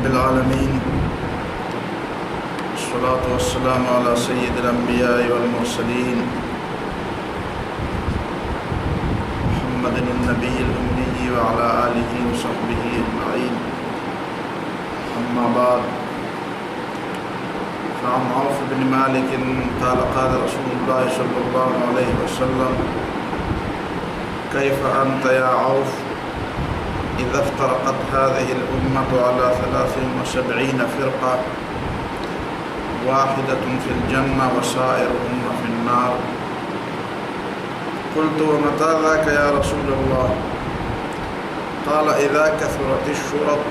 العالمين الصلاة والسلام على سيد الأنبياء والمرسلين محمد النبي الأمي وعلى آله وصحبه أجمعين. أما بعد، فعن عوف بن مالك قال قال رسول الله صلى الله عليه وسلم: كيف أنت يا عوف إذا افترقت هذه الأمة على 73 فرقة، واحدة في الجنة وسائرهم في النار؟ قلت: ومتى ذاك يا رسول الله؟ قال: إذا كثرت الشرط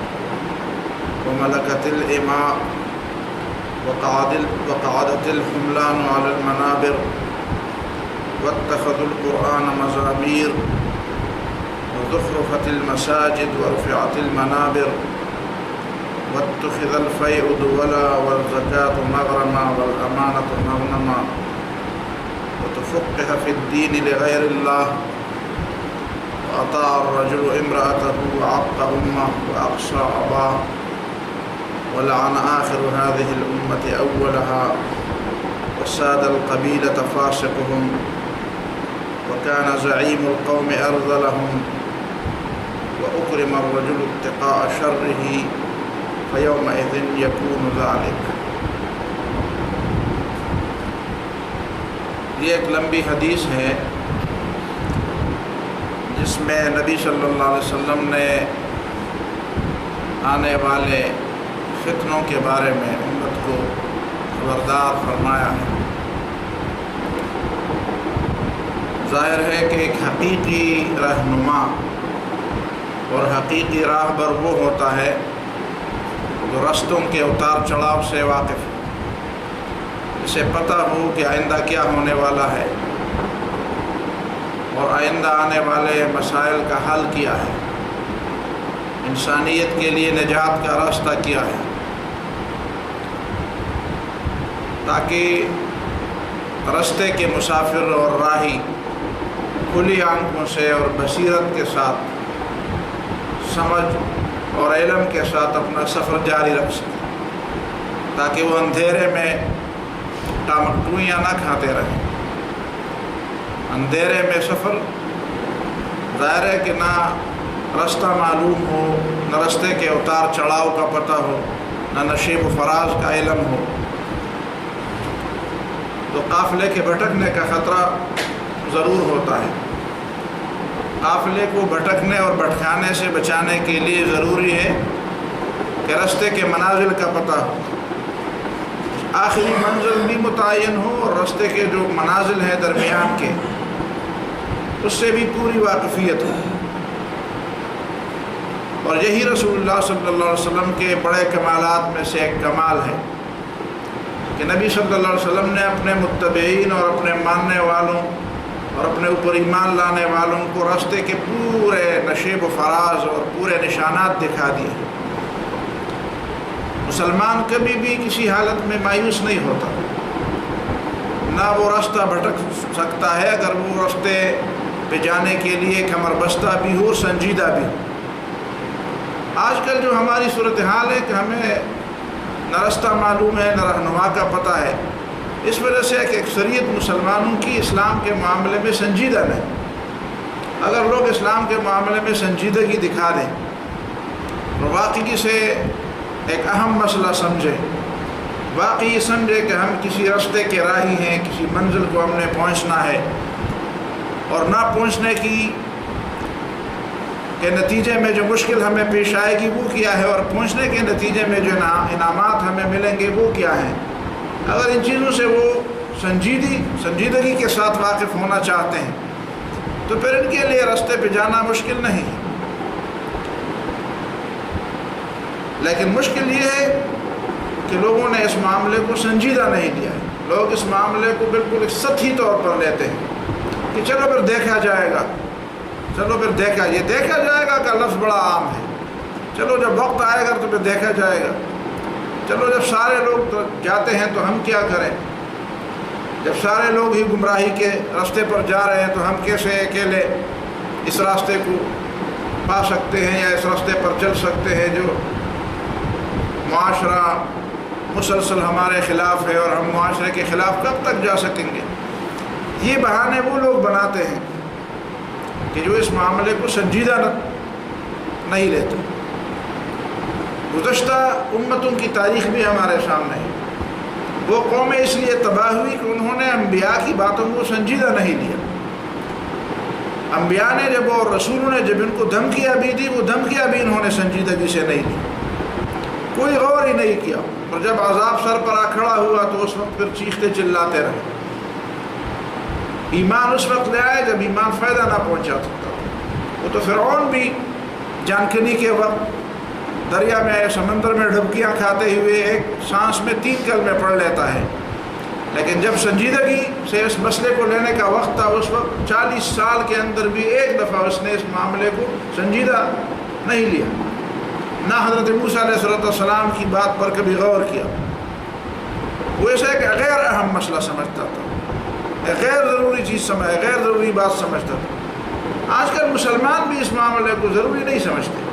وملكت الإماء وقعدت الحملان على المنابر واتخذوا القرآن مزامير وزخرفت المساجد ورفعت المنابر واتخذ الفيء دولا والزكاة مغرما والأمانة مغنما وتفقه في الدين لغير الله وأطاع الرجل امرأته وعق أمه وأقصى أباه ولعن آخر هذه الأمة أولها وساد القبيلة فاسقهم وكان زعيم القوم أرذلهم وأكرم الرجل اتقاء شره فيومئذ يكون ذلك. یہ ایک لمبی حدیث ہے جس میں نبی صلی اللہ علیہ وسلم نے آنے والے فتنوں کے بارے میں امت کو خبردار فرمایا ہے۔ ظاہر ہے کہ ایک حقیقی رہنما اور حقیقی راہبر وہ ہوتا ہے جو رستوں کے اتار چڑھاؤ سے واقف ہے، اسے پتہ ہو کہ آئندہ کیا ہونے والا ہے اور آئندہ آنے والے مسائل کا حل کیا ہے، انسانیت کے لیے نجات کا راستہ کیا ہے، تاکہ راستے کے مسافر اور راہی کھلی آنکھوں سے اور بصیرت کے ساتھ، سمجھ اور علم کے ساتھ اپنا سفر جاری رکھ سکے، تاکہ وہ اندھیرے میں ٹامکٹوئیاں نہ کھاتے رہیں۔ اندھیرے میں سفر ظاہر ہے کہ نہ راستہ معلوم ہو، نہ راستے کے اتار چڑھاؤ کا پتہ ہو، نہ نشیب و فراز کا علم ہو، تو قافلے کے بھٹکنے کا خطرہ ضرور ہوتا ہے۔ قافلے کو بھٹکنے اور بھٹکانے سے بچانے کے لیے ضروری ہے کہ راستے کے منازل کا پتہ ہو، آخری منزل بھی متعین ہو اور راستے کے جو منازل ہیں درمیان کے، اس سے بھی پوری واقفیت ہو۔ اور یہی رسول اللہ صلی اللہ علیہ وسلم کے بڑے کمالات میں سے ایک کمال ہے کہ نبی صلی اللہ علیہ وسلم نے اپنے متبعین اور اپنے ماننے والوں اور اپنے اوپر ایمان لانے والوں کو راستے کے پورے نشیب و فراز اور پورے نشانات دکھا دیے۔ مسلمان کبھی بھی کسی حالت میں مایوس نہیں ہوتا، نہ وہ راستہ بھٹک سکتا ہے اگر وہ راستے پہ جانے کے لیے کمر بستہ بھی ہو، سنجیدہ بھی ہو۔ آج کل جو ہماری صورتحال ہے کہ ہمیں نہ راستہ معلوم ہے، نہ رہنما کا پتہ ہے، اس وجہ سے کہ اکثریت مسلمانوں کی اسلام کے معاملے میں سنجیدہ نہیں۔ اگر لوگ اسلام کے معاملے میں سنجیدگی دکھا دیں اور واقعی سے ایک اہم مسئلہ سمجھیں، واقعی سمجھے کہ ہم کسی راستے کے راہی ہیں، کسی منزل کو ہم نے پہنچنا ہے اور نہ پہنچنے کی کے نتیجے میں جو مشکل ہمیں پیش آئے گی وہ کیا ہے، اور پہنچنے کے نتیجے میں جو انعامات ہمیں ملیں گے وہ کیا ہیں، اگر ان چیزوں سے وہ سنجیدگی کے ساتھ واقف ہونا چاہتے ہیں تو پھر ان کے لیے راستے پہ جانا مشکل نہیں ہے۔ لیکن مشکل یہ ہے کہ لوگوں نے اس معاملے کو سنجیدہ نہیں لیا ہے۔ لوگ اس معاملے کو بالکل ایک سطحی طور پر لیتے ہیں کہ چلو پھر دیکھا جائے گا، چلو پھر دیکھا جائے گا کا لفظ بڑا عام ہے، چلو جب وقت آئے گا تو پھر دیکھا جائے گا، چلو جب سارے لوگ تو جاتے ہیں تو ہم کیا کریں، جب سارے لوگ ہی گمراہی کے راستے پر جا رہے ہیں تو ہم کیسے اکیلے اس راستے کو پا سکتے ہیں یا اس راستے پر چل سکتے ہیں جو معاشرہ مسلسل ہمارے خلاف ہے اور ہم معاشرے کے خلاف کب تک جا سکیں گے. یہ بہانے وہ لوگ بناتے ہیں کہ جو اس معاملے کو سنجیدہ نہیں لیتے. گزشتہ امتوں کی تاریخ بھی ہمارے سامنے ہے. وہ قومیں اس لیے تباہ ہوئی کہ انہوں نے انبیاء کی باتوں کو سنجیدہ نہیں لیا. انبیاء نے جب اور رسولوں نے جب ان کو دھمکیاں بھی دی وہ دھمکیاں بھی انہوں نے سنجیدگی سے نہیں لی, کوئی غور ہی نہیں کیا. اور جب عذاب سر پر آ کھڑا ہوا تو اس وقت پھر چیختے چلاتے رہے. ایمان اس وقت لے آئے جب ایمان فائدہ نہ پہنچا سکتا. وہ تو فرعون بھی جانکنی کے وقت دریا میں سمندر میں ڈبکیاں کھاتے ہوئے ایک سانس میں 3 کلمے پڑھ لیتا ہے, لیکن جب سنجیدگی سے اس مسئلے کو لینے کا وقت تھا اس وقت 40 سال کے اندر بھی ایک دفعہ اس نے اس معاملے کو سنجیدہ نہیں لیا. نہ حضرت موسیٰ علیہ السلام کی بات پر کبھی غور کیا. وہ اسے ایک غیر اہم مسئلہ سمجھتا تھا, ایک غیر ضروری چیز غیر ضروری بات سمجھتا تھا. آج کل مسلمان بھی اس معاملے کو ضروری نہیں سمجھتے.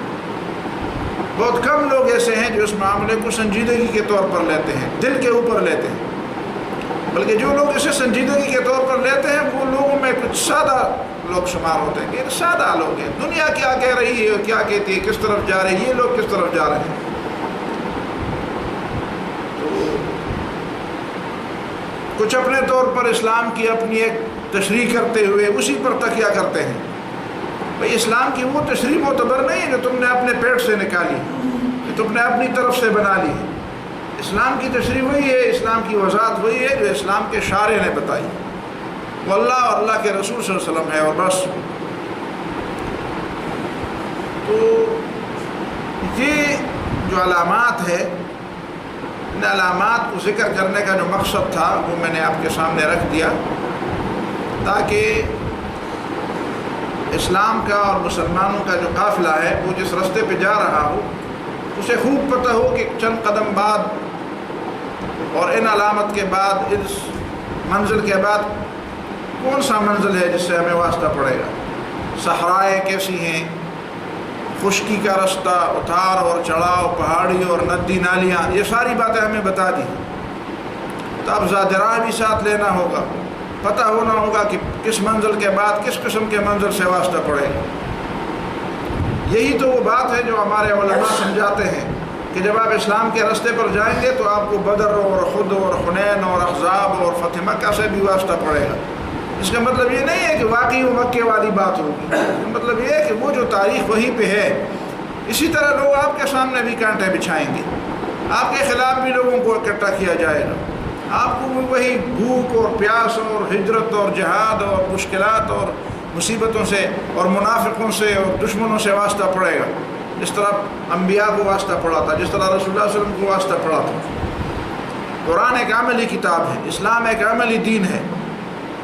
بہت کم لوگ ایسے ہیں جو اس معاملے کو سنجیدگی کے طور پر لیتے ہیں, دل کے اوپر لیتے ہیں. بلکہ جو لوگ اسے سنجیدگی کے طور پر لیتے ہیں وہ لوگوں میں کچھ سادہ لوگ شمار ہوتے ہیں کہ سادہ لوگ ہیں. دنیا کیا کہہ رہی ہے, کیا کہتی ہے, کس طرف جا رہی ہے, یہ لوگ کس طرف جا رہے ہیں. تو کچھ اپنے طور پر اسلام کی اپنی ایک تشریح کرتے ہوئے اسی پر تکیہ کرتے ہیں. بھئی اسلام کی وہ تشریح معتبر نہیں ہے جو تم نے اپنے پیٹ سے نکالی, جو تم نے اپنی طرف سے بنا لی. اسلام کی تشریح وہی ہے, اسلام کی وضاحت وہی ہے جو اسلام کے شارع نے بتائی. وہ اللہ اور اللہ کے رسول صلی اللہ علیہ وسلم ہے اور بس. تو یہ جو علامات ہے, ان علامات کو ذکر کرنے کا جو مقصد تھا وہ میں نے آپ کے سامنے رکھ دیا تاکہ اسلام کا اور مسلمانوں کا جو قافلہ ہے وہ جس راستے پہ جا رہا ہو اسے خوب پتہ ہو کہ چند قدم بعد اور ان علامت کے بعد, اس منزل کے بعد کون سا منزل ہے جس سے ہمیں واسطہ پڑے گا. صحرائیں کیسی ہیں, خشکی کا رستہ, اتار اور چڑھاؤ, پہاڑی اور ندی نالیاں, یہ ساری باتیں ہمیں بتا دی. تو اب زاجراں بھی ساتھ لینا ہوگا, پتہ ہونا ہوگا کہ کس منزل کے بعد کس قسم کے منزل سے واسطہ پڑے گا. یہی تو وہ بات ہے جو ہمارے علماء سمجھاتے ہیں کہ جب آپ اسلام کے راستے پر جائیں گے تو آپ کو بدر اور خود اور حنین اور احزاب اور فتح مکہ سے بھی واسطہ پڑے گا. اس کا مطلب یہ نہیں ہے کہ واقعی وہ مکے والی بات ہوگی, مطلب یہ ہے کہ وہ جو تاریخ وہیں پہ ہے اسی طرح لوگ آپ کے سامنے بھی کانٹے بچھائیں گے, آپ کے خلاف بھی لوگوں کو اکٹھا کیا جائے گا. آپ کو بھی وہی بھوک اور پیاس اور ہجرت اور جہاد اور مشکلات اور مصیبتوں سے اور منافقوں سے اور دشمنوں سے واسطہ پڑے گا, جس طرح انبیاء کو واسطہ پڑا تھا, جس طرح رسول اللہ صلی اللہ علیہ وسلم کو واسطہ پڑا تھا. قرآن ایک عملی کتاب ہے, اسلام ایک عملی دین ہے.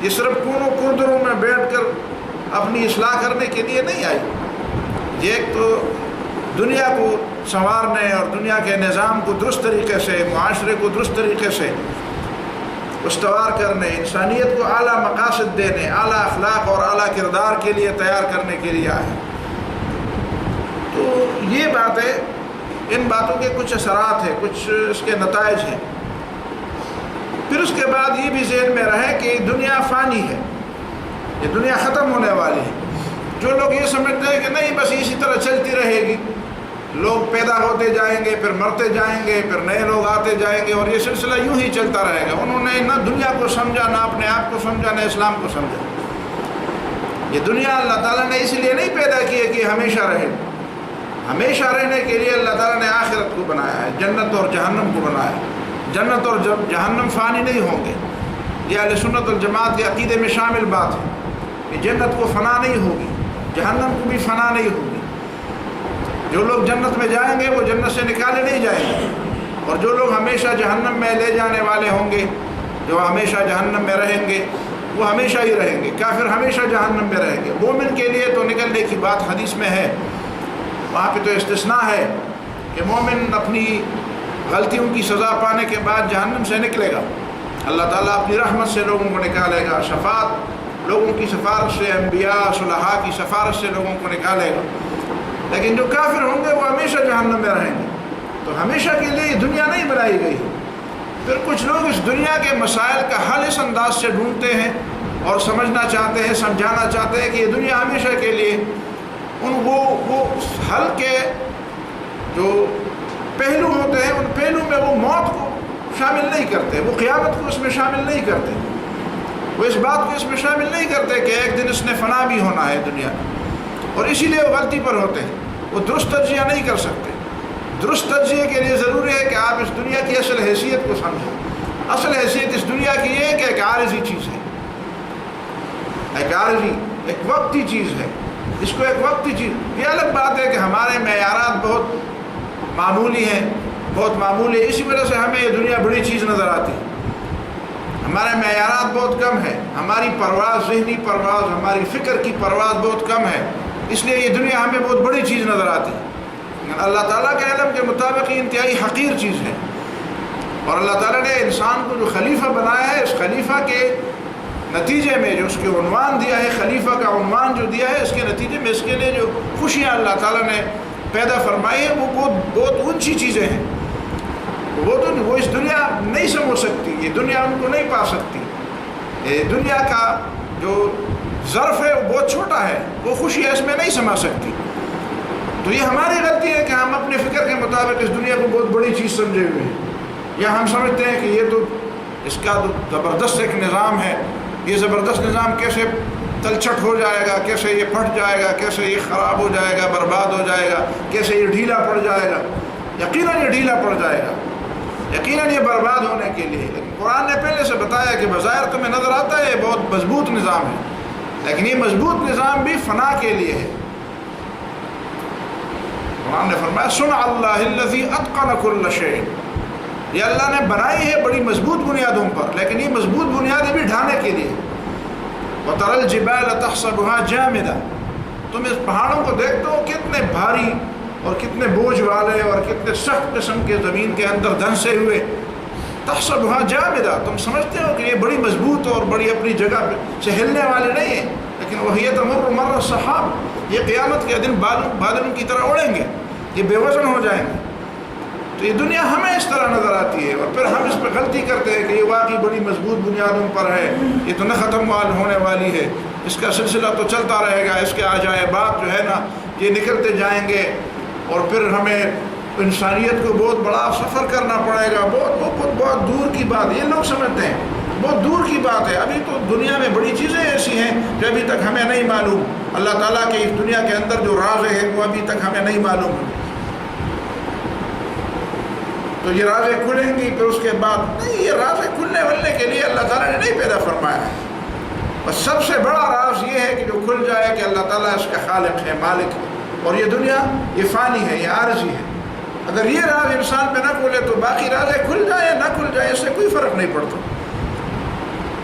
یہ صرف کونوں کردروں میں بیٹھ کر اپنی اصلاح کرنے کے لیے نہیں آئی. یہ ایک تو دنیا کو سنوارنے اور دنیا کے نظام کو درست طریقے سے, معاشرے کو درست طریقے سے استوار کرنے, انسانیت کو اعلیٰ مقاصد دینے, اعلیٰ اخلاق اور اعلیٰ کردار کے لیے تیار کرنے کے لیے آئے. تو یہ باتیں, ان باتوں کے کچھ اثرات ہیں, کچھ اس کے نتائج ہیں. پھر اس کے بعد یہ بھی ذہن میں رہے کہ دنیا فانی ہے, یہ دنیا ختم ہونے والی ہے. جو لوگ یہ سمجھتے ہیں کہ نہیں بس اسی طرح چلتی رہے گی, لوگ پیدا ہوتے جائیں گے, پھر مرتے جائیں گے, پھر نئے لوگ آتے جائیں گے اور یہ سلسلہ یوں ہی چلتا رہے گا. انہوں نے نہ دنیا کو سمجھا, نہ اپنے آپ کو سمجھا, نہ اسلام کو سمجھا. یہ دنیا اللہ تعالیٰ نے اس لیے نہیں پیدا کی ہے کہ ہمیشہ رہے. ہمیشہ رہنے کے لیے اللہ تعالیٰ نے آخرت کو بنایا ہے, جنت اور جہنم کو بنایا ہے. جنت اور جہنم فانی نہیں ہوں گے. یہ اہل سنت والجماعت کے عقیدے میں شامل بات ہے کہ جنت کو فنا نہیں ہوگی, جہنم کو بھی فنا نہیں ہوگی. جو لوگ جنت میں جائیں گے وہ جنت سے نکالے نہیں جائیں گے, اور جو لوگ ہمیشہ جہنم میں لے جانے والے ہوں گے, جو ہمیشہ جہنم میں رہیں گے وہ ہمیشہ ہی رہیں گے. کافر ہمیشہ جہنم میں رہیں گے. مومن کے لیے تو نکلنے کی بات حدیث میں ہے, وہاں پہ تو استثناء ہے کہ مومن اپنی غلطیوں کی سزا پانے کے بعد جہنم سے نکلے گا. اللہ تعالیٰ اپنی رحمت سے لوگوں کو نکالے گا, شفاعت لوگوں کی سفارش سے, انبیاء صلحاء کی سفارش سے لوگوں کو نکالے گا. لیکن جو کافر ہوں گے وہ ہمیشہ جہنم میں رہیں گے. تو ہمیشہ کے لیے یہ دنیا نہیں بنائی گئی. پھر کچھ لوگ اس دنیا کے مسائل کا حل اس انداز سے ڈھونڈتے ہیں اور سمجھنا چاہتے ہیں، سمجھانا چاہتے ہیں کہ یہ دنیا ہمیشہ کے لیے. وہ حل کے جو پہلو ہوتے ہیں ان پہلو میں وہ موت کو شامل نہیں کرتے، وہ قیامت کو اس میں شامل نہیں کرتے، وہ اس بات کو اس میں شامل نہیں کرتے کہ ایک دن اس نے فنا بھی ہونا ہے دنیا میں. اور اسی لیے وہ غلطی پر ہوتے ہیں، وہ درست تجزیہ نہیں کر سکتے. درست تجزیے کے لیے ضروری ہے کہ آپ اس دنیا کی اصل حیثیت کو سمجھیں. اصل حیثیت اس دنیا کی یہ ہے کہ ایک عارضی چیز ہے، ایک عارضی، ایک وقتی چیز ہے. اس کو ایک وقتی چیز، یہ الگ بات ہے کہ ہمارے معیارات بہت معمولی ہیں، بہت معمولی ہے، اسی وجہ سے ہمیں یہ دنیا بڑی چیز نظر آتی ہے. ہمارے معیارات بہت کم ہیں، ہماری پرواز، ذہنی پرواز، ہماری فکر کی پرواز بہت کم ہے، اس لیے یہ دنیا ہمیں بہت بڑی چیز نظر آتی ہے. اللہ تعالیٰ کے علم کے مطابق یہ انتہائی حقیر چیز ہے. اور اللہ تعالیٰ نے انسان کو جو خلیفہ بنایا ہے، اس خلیفہ کے نتیجے میں جو اس کے عنوان دیا ہے، خلیفہ کا عنوان جو دیا ہے، اس کے نتیجے میں اس کے لیے جو خوشیاں اللہ تعالیٰ نے پیدا فرمائی ہیں وہ بہت اونچی چیزیں ہیں. وہ اس دنیا نہیں سمجھ سکتی، یہ دنیا ان کو نہیں پا سکتی. یہ دنیا کا جو ظرف ہے وہ بہت چھوٹا ہے، وہ خوشی اس میں نہیں سما سکتی. تو یہ ہماری غلطی ہے کہ ہم اپنے فکر کے مطابق اس دنیا کو بہت بڑی چیز سمجھے ہوئے ہیں، یا ہم سمجھتے ہیں کہ یہ تو اس کا تو زبردست ایک نظام ہے، یہ زبردست نظام کیسے تلچھٹ ہو جائے گا، کیسے یہ پھٹ جائے گا، کیسے یہ خراب ہو جائے گا، برباد ہو جائے گا، کیسے یہ ڈھیلا پڑ جائے گا. یقیناً یہ ڈھیلا پڑ جائے گا، یقیناً یہ برباد ہونے کے لیے. لیکن قرآن نے پہلے سے بتایا کہ بظاہر تمہیں نظر آتا ہے یہ بہت مضبوط نظام ہے، لیکن یہ مضبوط نظام بھی فنا کے لیے ہے. قرآن نے فرمایا صنع اللہ الذی اتقن کل شیء، یہ اللہ نے بنائی ہے بڑی مضبوط بنیادوں پر، لیکن یہ مضبوط بنیادیں بھی ڈھانے کے لیے. وَتَرَى الْجِبَالَ تَحْسَبُهَا جَامِدَةً، تم اس پہاڑوں کو دیکھتے ہو کتنے بھاری اور کتنے بوجھ والے اور کتنے سخت قسم کے زمین کے اندر دھنسے ہوئے. تحسبها جامدہ، تم سمجھتے ہو کہ یہ بڑی مضبوط اور بڑی اپنی جگہ سے ہلنے والے نہیں ہیں، لیکن وَهِيَ تَمُرُّ مَرَّ السَّحَابِ، یہ قیامت کے دن بادلوں کی طرح اڑیں گے، یہ بے وزن ہو جائیں گے. تو یہ دنیا ہمیں اس طرح نظر آتی ہے، اور پھر ہم اس پہ غلطی کرتے ہیں کہ یہ واقعی بڑی مضبوط بنیادوں پر ہے، یہ تو نہ ختم ہونے والی ہے، اس کا سلسلہ تو چلتا رہے گا، اس کے عجائبات جو ہے نا یہ نکلتے جائیں گے، اور پھر ہمیں انسانیت کو بہت بڑا سفر کرنا پڑے گا. بہت دور کی بات، یہ لوگ سمجھتے ہیں بہت دور کی بات ہے. ابھی تو دنیا میں بڑی چیزیں ایسی ہیں جو ابھی تک ہمیں نہیں معلوم. اللہ تعالیٰ کے اس دنیا کے اندر جو راز ہے وہ ابھی تک ہمیں نہیں معلوم. تو یہ رازیں کھلیں گی، پھر اس کے بعد نہیں، یہ رازیں کھلنے ولنے کے لیے اللہ تعالیٰ نے نہیں پیدا فرمایا ہے. بس سب سے بڑا راز یہ ہے کہ جو کھل جائے کہ اللہ تعالیٰ اس کا خالق ہے، مالک ہے، اور یہ دنیا یہ فانی ہے، یہ عارضی ہے. اگر یہ راز انسان پہ نہ کھلے تو باقی رازیں کھل جائیں یا نہ کھل جائیں، اس سے کوئی فرق نہیں پڑتا.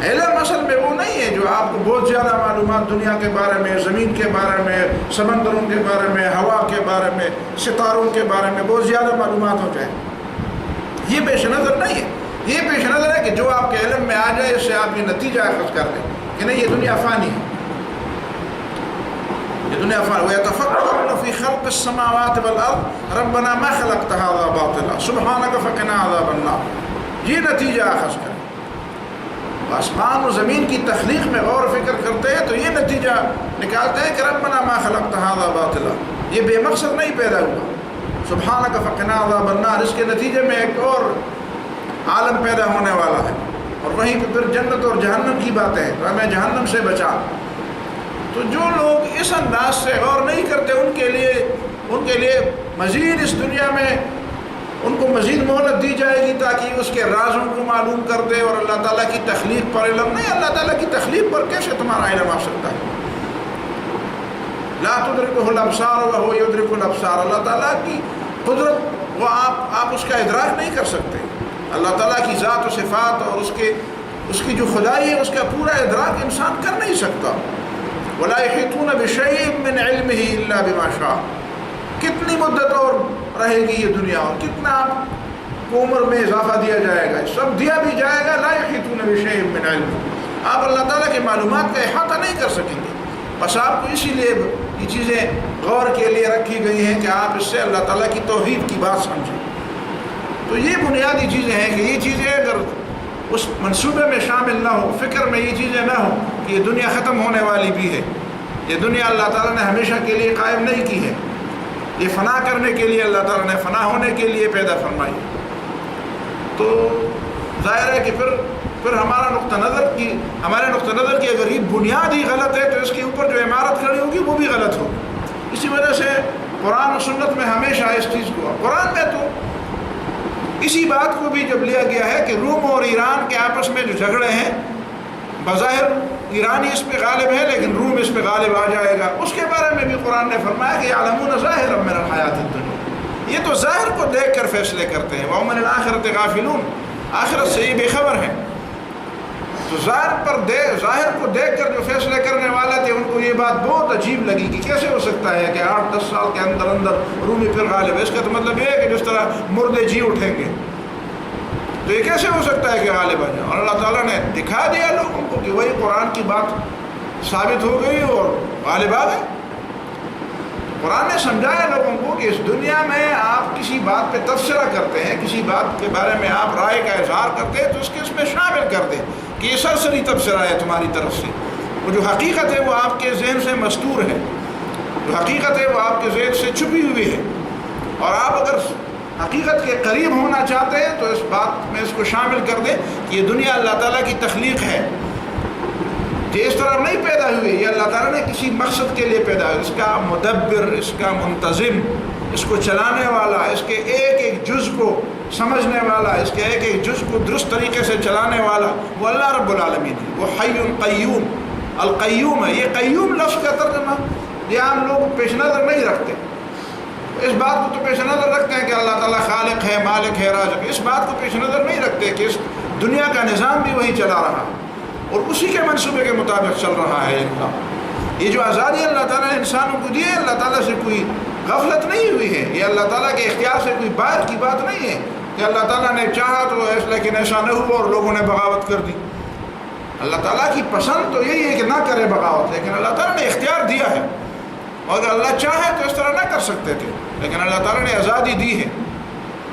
علم اصل میں وہ نہیں ہے جو آپ کو بہت زیادہ معلومات دنیا کے بارے میں، زمین کے بارے میں، سمندروں کے بارے میں، ہوا کے بارے میں، ستاروں کے بارے میں بہت زیادہ معلومات ہو جائیں. یہ پیش نظر نہیں ہے. یہ پیش نظر ہے کہ جو آپ کے علم میں آ جائے اس سے آپ یہ نتیجہ اخذ کر لیں کہ نہیں، یہ دنیا فانی ہے، یہ دنیا فانی. وَيَتَفَكَّرُونَ فِي خَلْقِ السَّمَاوَاتِ وَالْأَرْضِ رَبَّنَا مَا خَلَقْتَ هَذَا بَاطِلًا سُبْحَانَكَ فَقِنَا عَذَابَ النَّارِ. یہ نتیجہ اخذ کریں. آسمان و زمین کی تخلیق میں غور و فکر کرتے ہیں تو یہ نتیجہ نکالتے ہیں کہ ربنا ما خلقت هذا باطلا، یہ بے مقصد نہیں پیدا ہوا. سبحانک فقنا عذاب النار، اس کے نتیجے میں ایک اور عالم پیدا ہونے والا ہے، اور وہیں پہ پھر جنت اور جہنم کی باتیں ہیں، تو ہمیں جہنم سے بچا. تو جو لوگ اس انداز سے غور نہیں کرتے ان کے لیے مزید اس دنیا میں ان کو مزید مہلت دی جائے گی تاکہ اس کے رازوں کو معلوم کر دے، اور اللہ تعالیٰ کی تخلیق پر علم نہیں. اللہ تعالیٰ کی تخلیق پر کیسے تمہارا علم آ سکتا ہے؟ لا تدرکہ الابصار وہو یدرک الابصار، اللہ تعالیٰ کی قدرت وہ آپ اس کا ادراک نہیں کر سکتے. اللہ تعالیٰ کی ذات و صفات اور اس کی جو خدائی ہے اس کا پورا ادراک انسان کر نہیں سکتا. ولا یحیطون بشیء من علمہ الا بما شاء. کتنی مدت اور رہے گی یہ دنیا، اور کتنا آپ کو عمر میں اضافہ دیا جائے گا، سب دیا بھی جائے گا. لا یحیطون بشیء من علم، آپ اللہ تعالیٰ کی معلومات کا احاطہ نہیں کر سکیں گے. بس آپ کو اسی لیے یہ چیزیں غور کے لیے رکھی گئی ہیں کہ آپ اس سے اللہ تعالیٰ کی توحید کی بات سمجھیں. تو یہ بنیادی چیزیں ہیں کہ یہ چیزیں اگر اس منصوبے میں شامل نہ ہو، فکر میں یہ چیزیں نہ ہوں کہ یہ دنیا ختم ہونے والی بھی ہے، یہ دنیا اللہ تعالیٰ نے ہمیشہ کے لیے قائم نہیں کی ہے، یہ فنا کرنے کے لیے اللہ تعالیٰ نے فنا ہونے کے لیے پیدا فرمائی، تو ظاہر ہے کہ پھر ہمارے نقطہ نظر کی اگر یہ بنیاد ہی غلط ہے تو اس کے اوپر جو عمارت کھڑی ہوگی وہ بھی غلط ہوگی۔ اسی وجہ سے قرآن و سنت میں ہمیشہ اس چیز کو، قرآن میں تو اسی بات کو بھی جب لیا گیا ہے کہ روم اور ایران کے آپس میں جو جھگڑے ہیں، بظاہر ایرانی اس پہ غالب ہے لیکن روم اس پہ غالب آ جائے گا، اس کے بارے میں بھی قرآن نے فرمایا کہ یعلمون ظاہرا من الحیات الدنیا، یہ تو ظاہر کو دیکھ کر فیصلے کرتے ہیں، وَهُمْ عَنِ الْآخِرَةِ غَافِلُونَ، آخرت سے یہ بے خبر ہیں۔ تو ظاہر کو دیکھ کر جو فیصلے کرنے والے تھے ان کو یہ بات بہت عجیب لگی کہ کیسے ہو سکتا ہے کہ 8-10 سال کے اندر رومی پھر غالب ہے، اس کا تو مطلب یہ ہے کہ جس طرح مردے جی اٹھیں گے تو یہ کیسے ہو سکتا ہے کہ غالب آ جائیں، اور اللہ تعالیٰ نے دکھا دیا لوگوں کو کہ وہی قرآن کی بات ثابت ہو گئی اور غالب آ گئے۔ قرآن نے سمجھایا لوگوں کو کہ اس دنیا میں آپ کسی بات پہ تبصرہ کرتے ہیں، کسی بات کے بارے میں آپ رائے کا اظہار کرتے ہیں تو اس کے اس میں شامل کر دیں کہ یہ سرسری تبصرہ ہے تمہاری طرف سے، وہ جو حقیقت ہے وہ آپ کے ذہن سے مستور ہے، جو حقیقت ہے وہ آپ کے ذہن سے چھپی ہوئی ہے، اور آپ اگر حقیقت کے قریب ہونا چاہتے ہیں تو اس بات میں اس کو شامل کر دیں کہ یہ دنیا اللہ تعالیٰ کی تخلیق ہے، یہ اس طرح نہیں پیدا ہوئی، یہ اللہ تعالیٰ نے کسی مقصد کے لیے پیدا ہوئی، اس کا مدبر، اس کا منتظم، اس کو چلانے والا، اس کے ایک ایک جز کو سمجھنے والا، اس کے ایک ایک جز کو درست طریقے سے چلانے والا وہ اللہ رب العالمین ہے، وہ حی قیوم القیوم ہے۔ یہ قیوم لفظ کا ترجمہ یہ عام لوگ پیش نظر نہیں رکھتے، اس بات کو تو پیش نظر رکھتے ہیں کہ اللہ تعالیٰ خالق ہے، مالک ہے، رازق، اس بات کو پیش نظر نہیں رکھتے کہ اس دنیا کا نظام بھی وہی چلا رہا ہے اور اسی کے منصوبے کے مطابق چل رہا ہے انسان۔ یہ جو آزادی اللہ تعالیٰ نے انسانوں کو دی ہے، اللہ تعالیٰ سے کوئی غفلت نہیں ہوئی ہے، یہ اللہ تعالیٰ کے اختیار سے کوئی باہر کی بات نہیں ہے کہ اللہ تعالیٰ نے چاہا تو لیکن ایسا نہ ہوا اور لوگوں نے بغاوت کر دی۔ اللہ تعالیٰ کی پسند تو یہی ہے کہ نہ کرے بغاوت، لیکن اللہ تعالیٰ نے اختیار دیا ہے، اور اگر اللہ چاہے تو اس طرح نہ کر سکتے تھے، لیکن اللہ تعالیٰ نے آزادی دی ہے۔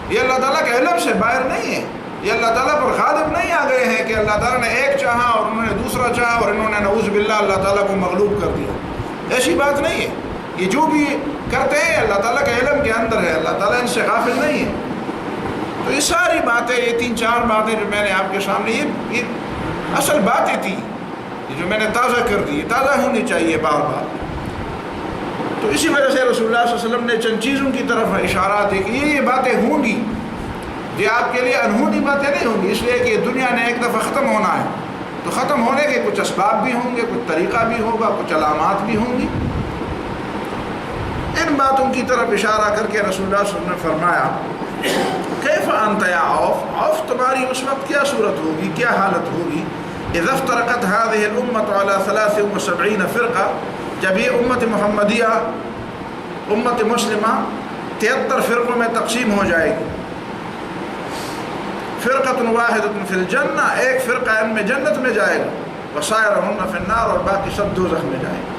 یہ اللہ تعالیٰ کے علم سے باہر نہیں ہے، یہ اللہ تعالیٰ پر غالب نہیں آ گئے ہیں کہ اللہ تعالیٰ نے ایک چاہا اور انہوں نے دوسرا چاہا اور انہوں نے نعوذ باللہ اللہ تعالیٰ کو مغلوب کر دیا، ایسی بات نہیں ہے۔ یہ جو بھی کرتے ہیں اللہ تعالیٰ کے علم کے اندر ہے، اللہ تعالیٰ ان سے غافل نہیں ہے۔ تو یہ ساری باتیں، یہ 3-4 باتیں جو میں نے آپ کے سامنے، یہ اصل باتیں تھیں جو میں نے تازہ کر دی، تازہ ہونی چاہیے بار بار۔ تو اسی وجہ سے رسول اللہ صلی اللہ علیہ وسلم نے چند چیزوں کی طرف اشارات ہے کہ یہ باتیں ہوں گی، یہ آپ کے لیے انہونی باتیں نہیں ہوں گی، اس لیے کہ دنیا نے ایک دفعہ ختم ہونا ہے، تو ختم ہونے کے کچھ اسباب بھی ہوں گے، کچھ طریقہ بھی ہوگا، کچھ علامات بھی ہوں گی۔ ان باتوں کی طرف اشارہ کر کے رسول اللہ صلی اللہ علیہ وسلم نے فرمایا کیف انت یا عوف، تمہاری اس وقت کیا صورت ہوگی، کیا حالت ہوگی، اذا افترقت هذه الامة على 73 فرقہ، جب یہ امت محمدیہ، امت مسلمہ 73 فرقوں میں تقسیم ہو جائے گی، فرقۃ واحدۃ فی الجنہ، ایک فرقہ ان میں جنت میں جائے گا، وسائرہن فی النار، اور باقی سب دوزخ میں جائے گا۔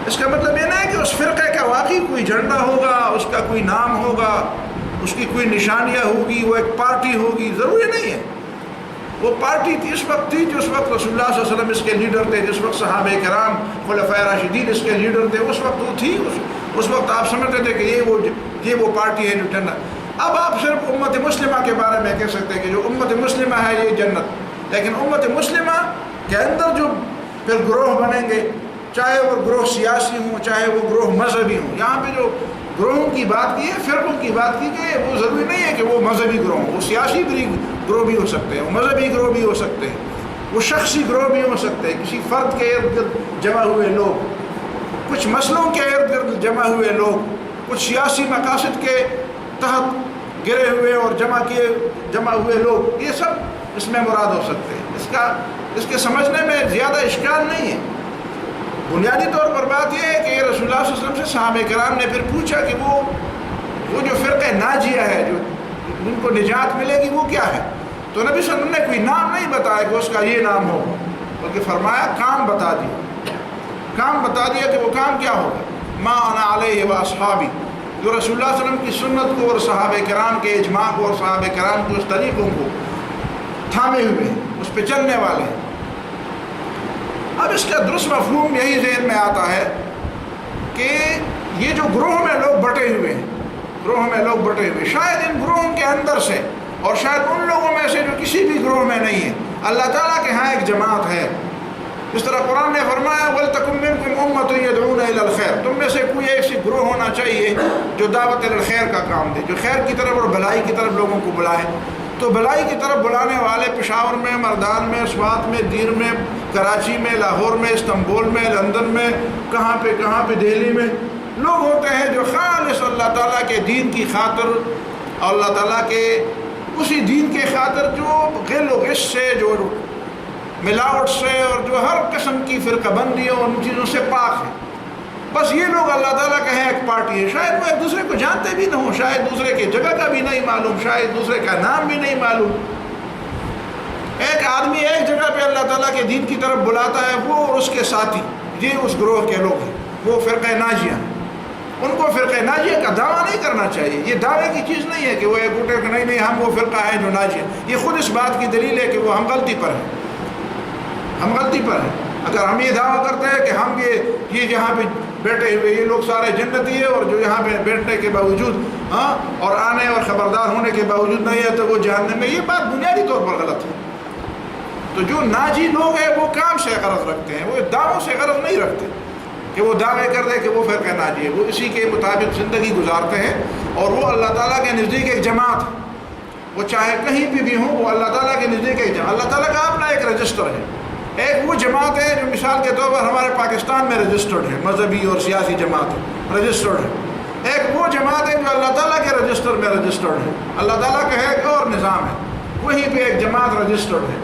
اس کا مطلب یہ نہیں کہ اس فرقے کا واقعی کوئی جھنڈا ہوگا، اس کا کوئی نام ہوگا، اس کی کوئی نشانیاں ہوگی، وہ ایک پارٹی ہوگی، ضروری نہیں ہے۔ وہ پارٹی تھی اس وقت تھی جس وقت رسول اللہ صلی اللہ علیہ وسلم اس کے لیڈر تھے، جس وقت صحابہ کرام خلفائے راشدین اس کے لیڈر تھے، اس وقت وہ تھی، اس وقت آپ سمجھتے تھے کہ یہ وہ پارٹی ہے جو جنت۔ اب آپ صرف امت مسلمہ کے بارے میں کہہ سکتے ہیں کہ جو امت مسلمہ ہے یہ جنت، لیکن امت مسلمہ کے اندر جو پھر گروہ بنیں گے، چاہے وہ گروہ سیاسی ہوں، چاہے وہ گروہ مذہبی ہوں، یہاں پہ جو گروہوں کی بات کی ہے، فرقوں کی بات کی گئی ہے، وہ ضروری نہیں ہے کہ وہ مذہبی گروہ ہوں، وہ سیاسی گروہ بھی ہو سکتے ہیں، وہ مذہبی گروہ بھی ہو سکتے ہیں، وہ شخصی گروہ بھی ہو سکتے ہیں، کسی فرد کے ارد گرد جمع ہوئے لوگ، کچھ مسئلوں کے ارد گرد جمع ہوئے لوگ، کچھ سیاسی مقاصد کے تحت گرے ہوئے اور جمع ہوئے لوگ، یہ سب اس میں مراد ہو سکتے ہیں۔ اس کے سمجھنے میں زیادہ اشکال نہیں ہے۔ بنیادی طور پر بات یہ ہے کہ یہ رسول اللہ صلی اللہ علیہ وسلم سے صحابہ کرام نے پھر پوچھا کہ وہ جو فرقہ ناجیہ ہے، جو ان کو نجات ملے گی، وہ کیا ہے؟ تو نبی صلی اللہ علیہ وسلم نے کوئی نام نہیں بتایا کہ اس کا یہ نام ہوگا، بلکہ فرمایا کام بتا دیا کہ وہ کام کیا ہوگا۔ ما انا علیہ واصحابی، جو رسول اللہ صلی اللہ علیہ وسلم کی سنت کو اور صحابہ کرام کے اجماع کو اور صحابہ کرام کے اس طریقوں کو تھامے ہوئے ہیں، اس پہ چلنے والے ہیں۔ اب اس کا درست مفہوم یہی ذہن میں آتا ہے کہ یہ جو گروہ میں لوگ بٹے ہوئے ہیں، گروہ میں لوگ بٹے ہوئے، شاید ان گروہوں کے اندر سے اور شاید ان لوگوں میں سے جو کسی بھی گروہ میں نہیں ہے، اللہ تعالیٰ کے ہاں ایک جماعت ہے۔ اس طرح قرآن نے فرمایا وَلْتَكُن مِّنكُمْ أُمَّةٌ يَدْعُونَ إِلَى الْخَيْرِ، تم میں سے کوئی ایسی گروہ ہونا چاہیے جو دعوت الخیر کا کام دے، جو خیر کی طرف اور بھلائی کی طرف لوگوں کو بلائے۔ تو بھلائی کی طرف بلانے والے پشاور میں، مردان میں، سوات میں، دیر میں، کراچی میں، لاہور میں، استنبول میں، لندن میں، کہاں پہ دہلی میں لوگ ہوتے ہیں جو خالص اللہ تعالیٰ کے دین کی خاطر، اللہ تعالیٰ کے اسی دین کے خاطر جو غل و غش سے، جو ملاوٹ سے اور جو ہر قسم کی فرقہ بندی اور ان چیزوں سے پاک ہے۔ بس یہ لوگ اللہ تعالیٰ کا ہے ایک پارٹی ہے، شاید وہ ایک دوسرے کو جانتے بھی نہ ہوں، شاید دوسرے کی جگہ کا بھی نہیں معلوم، شاید دوسرے کا نام بھی نہیں معلوم۔ ایک آدمی ایک جگہ پہ اللہ تعالیٰ کے دین کی طرف بلاتا ہے، وہ اور اس کے ساتھی، یہ اس گروہ کے لوگ ہیں، وہ فرقہ ناجیہ۔ ان کو فرقہ ناجیہ کا دعویٰ نہیں کرنا چاہیے، یہ دعوے کی چیز نہیں ہے کہ وہ ایک اٹھے کہ نہیں ہم وہ فرقہ ہے جو ناجیہ، یہ خود اس بات کی دلیل ہے کہ وہ ہم غلطی پر ہیں، ہم غلطی پر ہیں۔ اگر ہم یہ دعویٰ کرتے ہیں کہ ہم یہ جہاں پہ بیٹھے ہوئے یہ لوگ سارے جنتی ہیں اور جو یہاں پہ بیٹھنے کے باوجود اور آنے اور خبردار ہونے کے باوجود نہیں ہے تو وہ جہنم میں، یہ بات بنیادی طور پر غلط ہے۔ تو جو ناجی لوگ ہیں وہ کام سے غرض رکھتے ہیں، وہ دعووں سے غرض نہیں رکھتے کہ وہ دعوے کر دیں کہ وہ فرقہ ناجی ہے، وہ اسی کے مطابق زندگی گزارتے ہیں اور وہ اللہ تعالیٰ کے نزدیک ایک جماعت ہے، وہ چاہے کہیں بھی ہوں، وہ اللہ تعالیٰ کے نزدیک ایک جماعت، اللہ تعالیٰ کا اپنا ایک رجسٹر ہے۔ ایک وہ جماعت ہے جو مثال کے طور پر ہمارے پاکستان میں رجسٹرڈ ہے، مذہبی اور سیاسی جماعت ہے، رجسٹرڈ ہے۔ ایک وہ جماعت ہے جو اللہ تعالیٰ کے رجسٹر میں رجسٹرڈ ہے، اللہ تعالیٰ کا ہے ایک اور نظام ہے، وہیں پہ ایک جماعت رجسٹرڈ ہے۔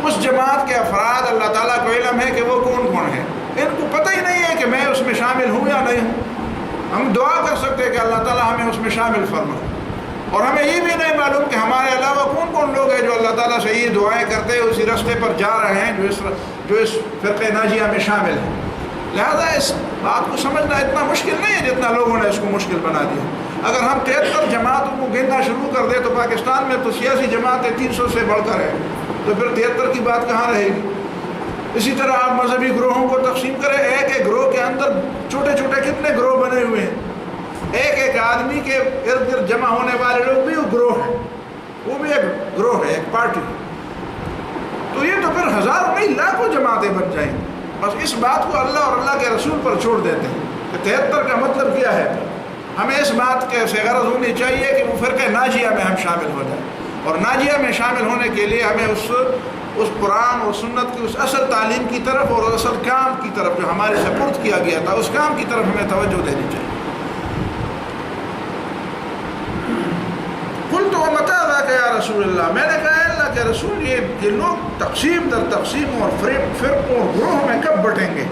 اس جماعت کے افراد اللہ تعالیٰ کو علم ہے کہ وہ کون ہیں، ان کو پتہ ہی نہیں ہے کہ میں اس میں شامل ہوں یا نہیں ہوں۔ ہم دعا کر سکتے ہیں کہ اللہ تعالیٰ ہمیں اس میں شامل فرمائے، اور ہمیں یہ بھی نہیں معلوم کہ ہمارے علاوہ کون لوگ ہیں جو اللہ تعالیٰ سے یہ دعائیں کرتے ہیں، اسی راستے پر جا رہے ہیں جو اس فرقہ ناجیہ میں شامل ہیں۔ لہذا اس بات کو سمجھنا اتنا مشکل نہیں ہے جتنا لوگوں نے اس کو مشکل بنا دیا۔ اگر ہم 73 جماعتوں کو گننا شروع کر دیں تو پاکستان میں تو سیاسی جماعتیں 300 سے بڑھ کر ہیں، تو پھر 73 کی بات کہاں رہے گی؟ اسی طرح آپ مذہبی گروہوں کو تقسیم کریں، ایک گروہ کے اندر چھوٹے چھوٹے کتنے گروہ بنے ہوئے ہیں، ایک آدمی کے ارد گرد جمع ہونے والے لوگ بھی وہ گروہ ہیں، وہ بھی ایک گروہ ہے، ایک پارٹی۔ تو یہ تو پھر ہزاروں نہیں لاکھوں جماعتیں بن جائیں گی۔ بس اس بات کو اللہ اور اللہ کے رسول پر چھوڑ دیتے ہیں کہ 73 کا مطلب کیا ہے۔ ہمیں اس بات کے سے غرض ہونی چاہیے کہ وہ فرقہ ناجیہ میں ہم شامل ہو جائیں، اور ناجیہ میں شامل ہونے کے لیے ہمیں اس قرآن اور سنت کی اس اصل تعلیم کی طرف اور اصل کام کی طرف جو ہمارے سپرد کیا گیا تھا، اس کام کی طرف ہمیں توجہ دینی چاہیے۔ قلت ومتى ذاك یا رسول اللہ، میں نے کہا اللہ کے رسول یہ لوگ تقسیم در تقسیم اور فرقوں اور گروہوں میں کب بٹیں گے؟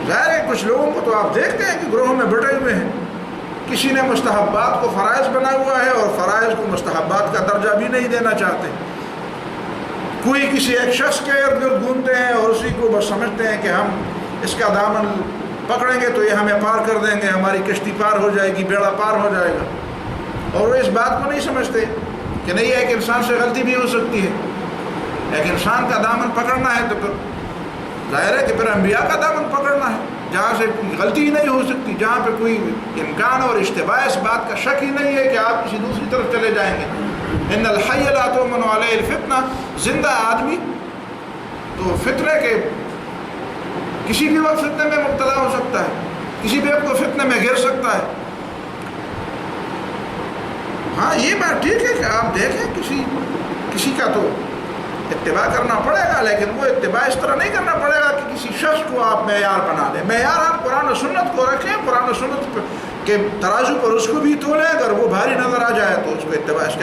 ظاہر ہے کچھ لوگوں کو تو آپ دیکھتے ہیں کہ گروہوں میں بٹے ہوئے ہیں، کسی نے مستحبات کو فرائض بنا ہوا ہے اور فرائض کو مستحبات کا درجہ بھی نہیں دینا چاہتے، کوئی کسی ایک شخص کے ارد گرد گھومتے ہیں اور اسی کو بس سمجھتے ہیں کہ ہم اس کا دامن پکڑیں گے تو یہ ہمیں پار کر دیں گے، ہماری کشتی پار ہو جائے گی، بیڑا پار ہو جائے گا، اور وہ اس بات کو نہیں سمجھتے کہ نہیں ایک انسان سے غلطی بھی ہو سکتی ہے۔ ایک انسان کا دامن پکڑنا ہے تو پھر ظاہر ہے کہ پھر انبیاء کا دامن پکڑنا ہے، جہاں سے غلطی ہی نہیں ہو سکتی، جہاں پہ کوئی امکان اور اشتباہ اس بات کا شک ہی نہیں ہے کہ آپ کسی دوسری طرف چلے جائیں گے۔ ان الحی لا تؤمن علیہ الفتنہ، زندہ آدمی تو فطرے کے کسی بھی وقت فتنے میں مبتلا ہو سکتا ہے، کسی بھی وقت کو فتنے میں گر سکتا ہے۔ ہاں یہ بات ٹھیک ہے کہ آپ دیکھیں کسی کا تو اتباع کرنا پڑے گا، لیکن وہ اتباع اس طرح نہیں کرنا پڑے گا کہ کسی شخص کو آپ معیار بنا لیں۔ معیار آپ قرآن و سنت کو رکھیں، قرآن و سنت کے ترازو پر اس کو بھی تولیں، اگر وہ بھاری نظر آ جائے تو اس کا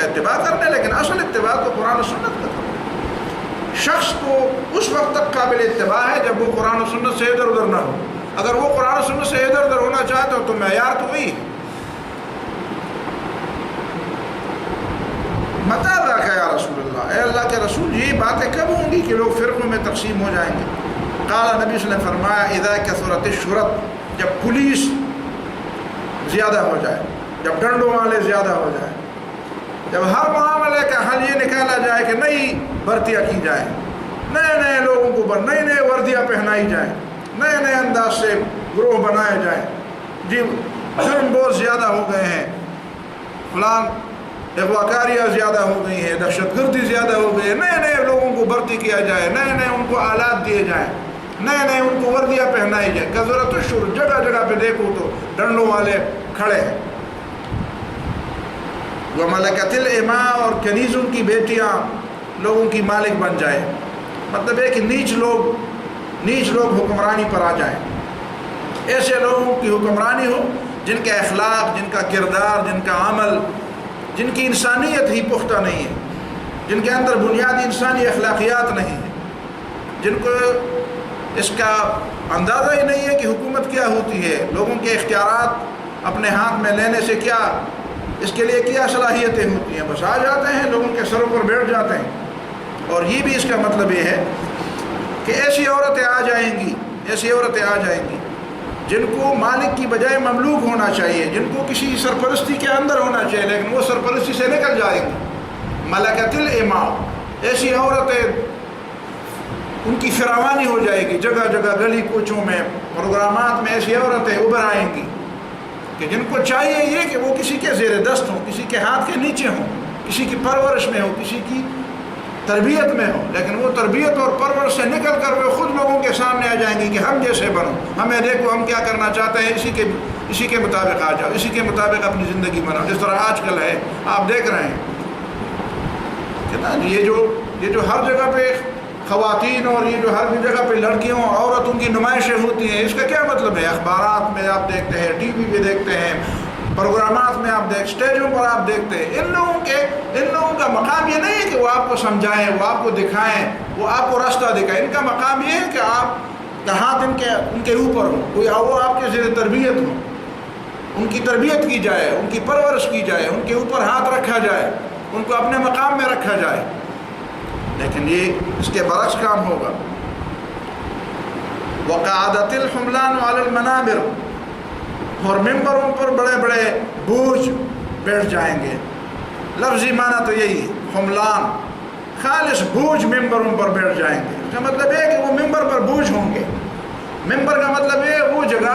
اتباع کر لیں، لیکن اصل اتباع تو قرآن و سنت کا کریں۔ شخص کو اس وقت تک قابل اتباع ہے جب وہ قرآن و سنت سے ادھر ادھر نہ ہو، اگر وہ قرآن و سنت سے ادھر ادھر ہونا چاہتا ہو تو معیار تو وہی ہے۔ متى ذاك یا رسول اللہ، اے اللہ کے رسول یہ باتیں کب ہوں گی کہ لوگ فرقوں میں تقسیم ہو جائیں گے؟ قال نبی صلی اللہ علیہ وسلم فرمایا اذا کثرت الشرط، جب پولیس زیادہ ہو جائے، جب ڈنڈوں والے زیادہ ہو جائے، جب ہر معاملے کا حل یہ نکالا جائے کہ نئی بھرتیاں کی جائیں، نئے لوگوں کو نئی وردیاں پہنائی جائیں، نئے انداز سے گروہ بنائے جائیں، جی جرم بہت زیادہ ہو گئے ہیں، فلان اغواکاریاں زیادہ ہو گئی ہیں، دہشت گردی زیادہ ہو گئی ہے، نئے لوگوں کو بھرتی کیا جائے، نئے ان کو آلات دیے جائیں، نئے ان کو وردیاں پہنائی جائیں۔ کثرت الشر، جگہ پہ دیکھو تو ڈنڈوں والے کھڑے ہیں۔ وملکت الاماء، اور کنیزوں کی بیٹیاں لوگوں کی مالک بن جائے، مطلب ہے کہ نیچ لوگ حکمرانی پر آ جائیں، ایسے لوگوں کی حکمرانی ہو جن کے اخلاق، جن کا کردار، جن کا عمل، جن کی انسانیت ہی پختہ نہیں ہے، جن کے اندر بنیادی انسانی اخلاقیات نہیں ہیں، جن کو اس کا اندازہ ہی نہیں ہے کہ حکومت کیا ہوتی ہے، لوگوں کے اختیارات اپنے ہاتھ میں لینے سے کیا، اس کے لیے کیا صلاحیتیں ہوتی ہیں، بس آ جاتے ہیں، لوگوں کے سروں پر بیٹھ جاتے ہیں۔ اور یہ بھی اس کا مطلب یہ ہے کہ ایسی عورتیں آ جائیں گی جن کو مالک کی بجائے مملوک ہونا چاہیے، جن کو کسی سرپرستی کے اندر ہونا چاہیے، لیکن وہ سرپرستی سے نکل جائیں گی۔ ملکت الاماء، ایسی عورتیں ان کی فراوانی ہو جائے گی، جگہ گلی کوچوں میں، پروگرامات میں ایسی عورتیں ابھر آئیں گی کہ جن کو چاہیے یہ کہ وہ کسی کے زیر دست ہوں، کسی کے ہاتھ کے نیچے ہوں، کسی کی پرورش میں ہو، کسی کی تربیت میں ہو، لیکن وہ تربیت اور پرورش سے نکل کر وہ خود لوگوں کے سامنے آ جائیں گی کہ ہم جیسے بنو، ہمیں دیکھو ہم کیا کرنا چاہتے ہیں، اسی کے مطابق آ جاؤ، اسی کے مطابق اپنی زندگی بناؤ۔ جس طرح آج کل ہے، آپ دیکھ رہے ہیں کہ یہ جو ہر جگہ پہ خواتین اور یہ جو ہر جگہ پہ لڑکیوں عورتوں کی نمائشیں ہوتی ہیں، اس کا کیا مطلب ہے؟ اخبارات میں آپ دیکھتے ہیں، ٹی وی پہ دیکھتے ہیں، پروگرامات میں آپ اسٹیجوں پر آپ دیکھتے ہیں، ان لوگوں کا مقام یہ نہیں ہے کہ وہ آپ کو سمجھائیں، وہ آپ کو دکھائیں، وہ آپ کو راستہ دکھائیں۔ ان کا مقام یہ ہے کہ آپ کا ہاتھ ان کے اوپر ہو، وہ آپ کے زیر تربیت ہو، ان کی تربیت کی جائے، ان کی پرورش کی جائے، ان کے اوپر ہاتھ رکھا جائے، ان کو اپنے مقام میں رکھا جائے۔ لیکن یہ اس کے برعکس کام ہوگا۔ وقعدت الحملان علی المنابر، اور ممبروں پر بڑے بوجھ بیٹھ جائیں گے۔ لفظی معنی تو یہی ہے، حملان، خالص بوجھ ممبروں پر بیٹھ جائیں گے۔ اس کا مطلب ہے کہ وہ ممبر پر بوجھ ہوں گے۔ ممبر کا مطلب ہے وہ جگہ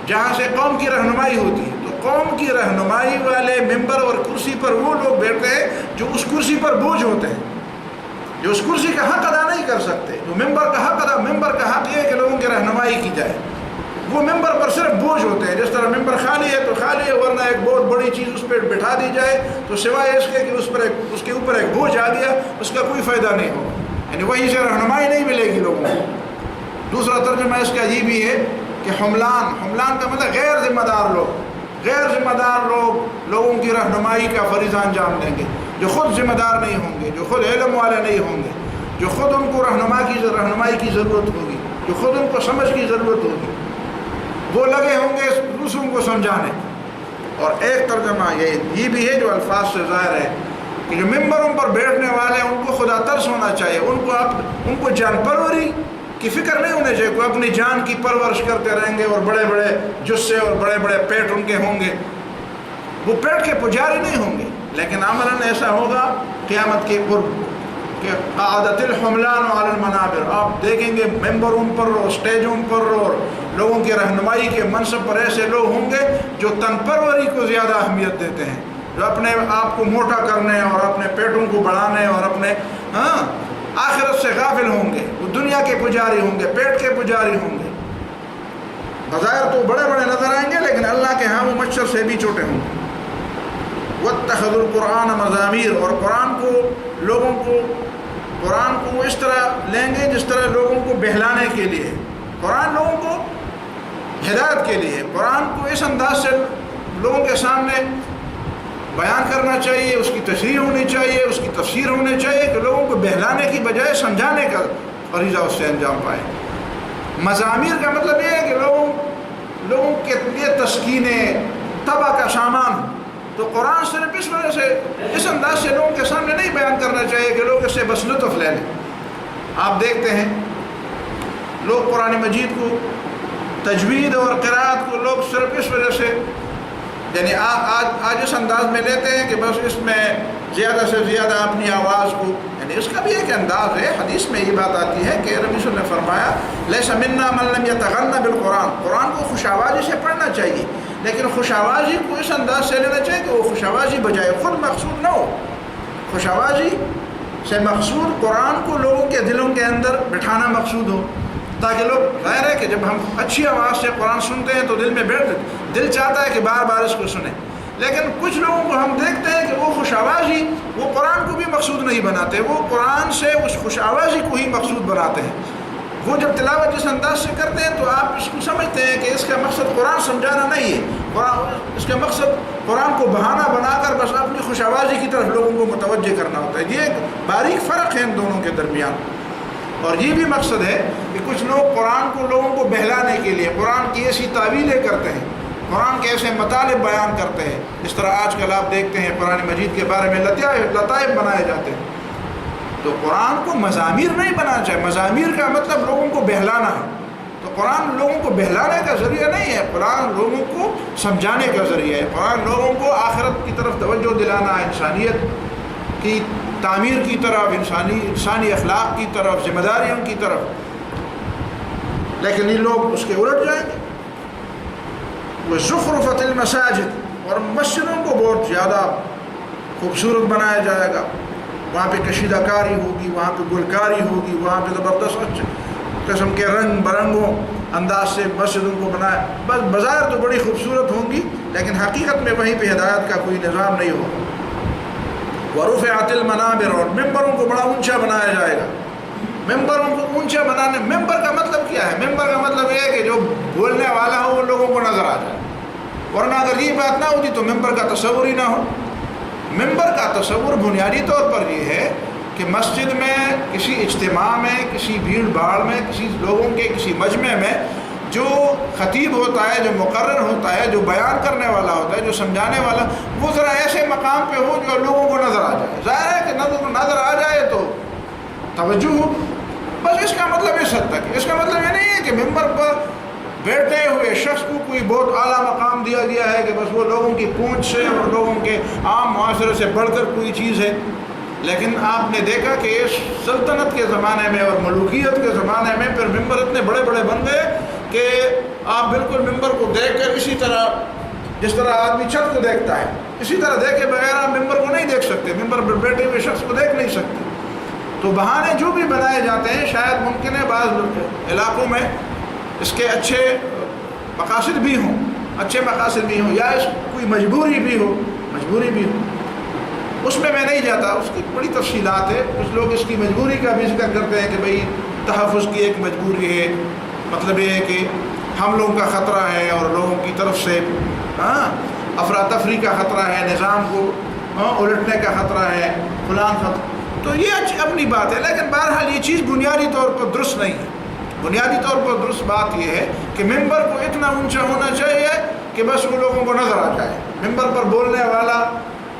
جہاں سے قوم کی رہنمائی ہوتی ہے، تو قوم کی رہنمائی والے ممبر اور کرسی پر وہ لوگ بیٹھتے ہیں جو اس کرسی پر بوجھ ہوتے ہیں، جو اس کرسی کا حق ادا نہیں کر سکتے، جو ممبر کا حق یہ ہے کہ لوگوں کی رہنمائی کی جائے، وہ ممبر پر صرف بوجھ ہوتے ہیں۔ جس طرح ممبر خالی ہے تو خالی ہے، ورنہ ایک بہت بڑی چیز اس پہ بٹھا دی جائے تو سوائے اس کے کہ اس کے اوپر ایک بوجھ آ گیا، اس کا کوئی فائدہ نہیں ہوگا، یعنی وہیں سے رہنمائی نہیں ملے گی لوگوں کو۔ دوسرا ترجمہ اس کا یہ بھی ہے کہ حملان کا مطلب غیر ذمہ دار لوگ لوگوں کی رہنمائی کا فریضہ انجام دیں گے، جو خود ذمہ دار نہیں ہوں گے، جو خود علم والے نہیں ہوں گے، جو خود ان کو رہنمائی کی ضرورت ہوگی، جو خود ان کو سمجھ کی ضرورت ہوگی، وہ لگے ہوں گے دوسروں کو سمجھانے۔ اور ایک ترجمہ یہ بھی ہے جو الفاظ سے ظاہر ہے کہ جو ممبروں پر بیٹھنے والے ان کو خدا ترس ہونا چاہیے، ان کو جان پروری کی فکر نہیں ہونے چاہیے، کوئی اپنی جان کی پرورش کرتے رہیں گے اور بڑے جسے اور بڑے پیٹ ان کے ہوں گے، وہ پیٹ کے پجاری نہیں ہوں گے، لیکن عملاً ایسا ہوگا قیامت کے قرب کہ قعدت الحملان علی المنابر، آپ دیکھیں گے ممبروں پر اور اسٹیجوں پر اور لوگوں کی رہنمائی کے منصب پر ایسے لوگ ہوں گے جو تن پروری کو زیادہ اہمیت دیتے ہیں، جو اپنے آپ کو موٹا کرنے اور اپنے پیٹوں کو بڑھانے اور اپنے آخرت سے غافل ہوں گے، وہ دنیا کے پجاری ہوں گے، پیٹ کے پجاری ہوں گے۔ بظاہر تو بڑے نظر آئیں گے لیکن اللہ کے ہاں وہ مچھر سے بھی چھوٹے ہوں گے۔ واتخذوا القرآن مزامیر، اور قرآن کو اس طرح لیں گے جس طرح لوگوں کو بہلانے کے لیے، قرآن لوگوں کو ہدایت کے لیے، قرآن کو اس انداز سے لوگوں کے سامنے بیان کرنا چاہیے، اس کی تشریح ہونی چاہیے، اس کی تفسیر ہونی چاہیے کہ لوگوں کو بہلانے کی بجائے سمجھانے کا فریضہ اس سے انجام پائے۔ مزامیر کا مطلب یہ ہے کہ لوگوں کے لیے تسکینے طبع کا سامان، تو قرآن صرف اس وجہ سے اس انداز سے لوگوں کے سامنے نہیں بیان کرنا چاہیے کہ لوگ اس سے بس لطف لے لیں۔ آپ دیکھتے ہیں لوگ قرآن مجید کو، تجوید اور قرأت کو لوگ صرف اس وجہ سے یعنی آج اس انداز میں لیتے ہیں کہ بس اس میں زیادہ سے زیادہ اپنی آواز کو، یعنی اس کا بھی ایک انداز ہے. حدیث میں یہ بات آتی ہے کہ نبی صلی اللہ علیہ وسلم نے فرمایا لیس منا من لم یتغنى بالقرآن، قرآن کو خوش آوازی سے پڑھنا چاہیے، لیکن خوش آوازی کو اس انداز سے لینا چاہیے کہ وہ خوش آوازی بجائے خود مقصود نہ ہو. خوش آوازی سے مقصود قرآن کو لوگوں کے دلوں کے اندر بٹھانا مقصود ہو، تاکہ لوگ، ظاہر ہے کہ جب ہم اچھی آواز سے قرآن سنتے ہیں تو دل میں بیٹھ، دل چاہتا ہے کہ بار بار اس کو سنیں. لیکن کچھ لوگوں کو ہم دیکھتے ہیں کہ وہ خوش آوازی، وہ قرآن کو بھی مقصود نہیں بناتے، وہ قرآن سے اس خوش آوازی کو ہی مقصود بناتے ہیں. وہ جب تلاوت جس انداز سے کرتے ہیں تو آپ اس کو سمجھتے ہیں کہ اس کا مقصد قرآن سمجھانا نہیں ہے، اس کا مقصد قرآن کو بہانہ بنا کر بس اپنی خوش آوازی کی طرف لوگوں کو متوجہ کرنا ہوتا ہے. یہ ایک باریک فرق ہے ان دونوں کے درمیان. اور یہ بھی مقصد ہے کہ کچھ لوگ قرآن کو لوگوں کو بہلانے کے لیے قرآن کی ایسی تعویلیں کرتے ہیں، قرآن کے ایسے مطالب بیان کرتے ہیں. اس طرح آج کل آپ دیکھتے ہیں قرآن مجید کے بارے میں لطائف بنائے جاتے ہیں. تو قرآن کو مضامیر نہیں بنانا چاہیے. مضامیر کا مطلب لوگوں کو بہلانا ہے. تو قرآن لوگوں کو بہلانے کا ذریعہ نہیں ہے، قرآن لوگوں کو سمجھانے کا ذریعہ ہے. قرآن لوگوں کو آخرت کی طرف توجہ دلانا، انسانیت کی تعمیر کی طرف، انسانی اخلاق کی طرف، ذمہ داریوں کی طرف. لیکن یہ لوگ اس کے الٹ جائیں گے. وَزُخْرُفَتِ الْمَسَاجِدِ، اور مسجدوں کو بہت زیادہ خوبصورت بنایا جائے گا. وہاں پہ کشیدہ کاری ہوگی، وہاں پہ گلکاری ہوگی، وہاں پہ زبردست اچھے قسم کے رنگ برنگوں انداز سے مسجدوں کو بنایا. بس بظاہر تو بڑی خوبصورت ہوں گی، لیکن حقیقت میں وہیں پہ ہدایت کا کوئی نظام نہیں ہوگا. وَرُفِعَتِ الْمَنَابِرُ، اور ممبروں کو بڑا اونچا بنایا جائے گا. ممبروں کو اونچا بنانے، ممبر کا مطلب کیا ہے؟ ممبر کا مطلب یہ ہے کہ جو بولنے والا ہو وہ لوگوں کو نظر آ جائے. ورنہ اگر یہ بات نہ ہوتی تو ممبر کا تصور ہی نہ ہو. ممبر کا تصور بنیادی طور پر یہ ہے کہ مسجد میں، کسی اجتماع میں، کسی بھیڑ بھاڑ میں، کسی لوگوں کے کسی مجمع میں جو خطیب ہوتا ہے، جو مقرر ہوتا ہے، جو بیان کرنے والا ہوتا ہے، جو سمجھانے والا، وہ ذرا ایسے مقام پہ ہو جو لوگوں کو نظر آ جائے. ظاہر ہے کہ نظر آ جائے تو توجہ ہو. بس اس کا مطلب اس حد تک. اس کا مطلب یہ نہیں ہے کہ ممبر پر بیٹھے ہوئے شخص کو کوئی بہت اعلیٰ مقام دیا گیا ہے کہ بس وہ لوگوں کی پہنچ سے اور لوگوں کے عام معاشرے سے بڑھ کر کوئی چیز ہے. لیکن آپ نے دیکھا کہ اس سلطنت کے زمانے میں اور ملوکیت کے زمانے میں پھر ممبر اتنے بڑے بڑے بن گئے کہ آپ بالکل ممبر کو دیکھ کر اسی طرح، جس طرح آدمی چھت کو دیکھتا ہے، اسی طرح دیکھے بغیر آپ ممبر کو نہیں دیکھ سکتے، ممبر پر بیٹھے ہوئے شخص کو دیکھ نہیں سکتے. تو بہانے جو بھی بنائے جاتے ہیں، شاید ممکن ہے بعض علاقوں میں اس کے اچھے مقاصد بھی ہوں، یا اس کوئی مجبوری بھی ہو. اس میں نہیں جاتا، اس کی بڑی تفصیلات ہے. کچھ لوگ اس کی مجبوری کا بھی ذکر کرتے ہیں کہ بھئی تحفظ کی ایک مجبوری ہے. مطلب یہ ہے کہ حملوں کا خطرہ ہے اور لوگوں کی طرف سے افراتفری کا خطرہ ہے، نظام کو الٹنے کا خطرہ ہے، فلان خطرہ. تو یہ اپنی بات ہے، لیکن بہرحال یہ چیز بنیادی طور پر درست نہیں ہے. بنیادی طور پر درست بات یہ ہے کہ ممبر کو اتنا اونچا ہونا چاہیے کہ بس وہ لوگوں کو نظر آ جائے، ممبر پر بولنے والا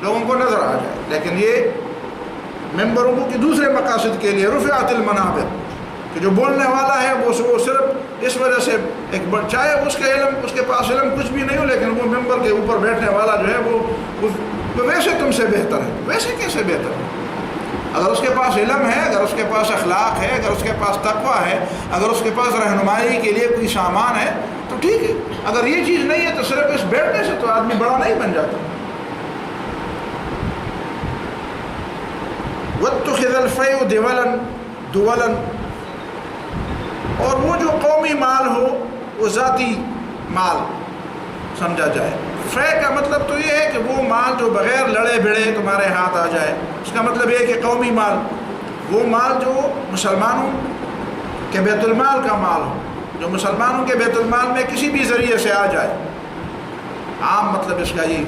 لوگوں کو نظر آ جائے. لیکن یہ ممبروں کو دوسرے مقاصد کے لیے رفعت المنابر، کہ جو بولنے والا ہے وہ صرف اس وجہ سے چاہے اس کے پاس علم کچھ بھی نہیں ہو، لیکن وہ ممبر کے اوپر بیٹھنے والا جو ہے وہ ویسے تم سے بہتر ہے. ویسے کیسے بہتر ہے؟ اگر اس کے پاس علم ہے، اگر اس کے پاس اخلاق ہے، اگر اس کے پاس تقویٰ ہے، اگر اس کے پاس رہنمائی کے لیے کوئی سامان ہے تو ٹھیک ہے. اگر یہ چیز نہیں ہے تو صرف اس بیٹھنے سے تو آدمی بڑا نہیں بن جاتا. وَاتُّخِذَ الْفَيْءُ دُوَلًا، اور وہ جو قومی مال ہو وہ ذاتی مال سمجھا جائے. فے کا مطلب تو یہ ہے کہ وہ مال جو بغیر لڑے بھڑے تمہارے ہاتھ آ جائے. اس کا مطلب یہ ہے کہ قومی مال، وہ مال جو مسلمانوں کے بیت المال کا مال ہو، جو مسلمانوں کے بیت المال میں کسی بھی ذریعے سے آ جائے. عام مطلب اس کا یہ،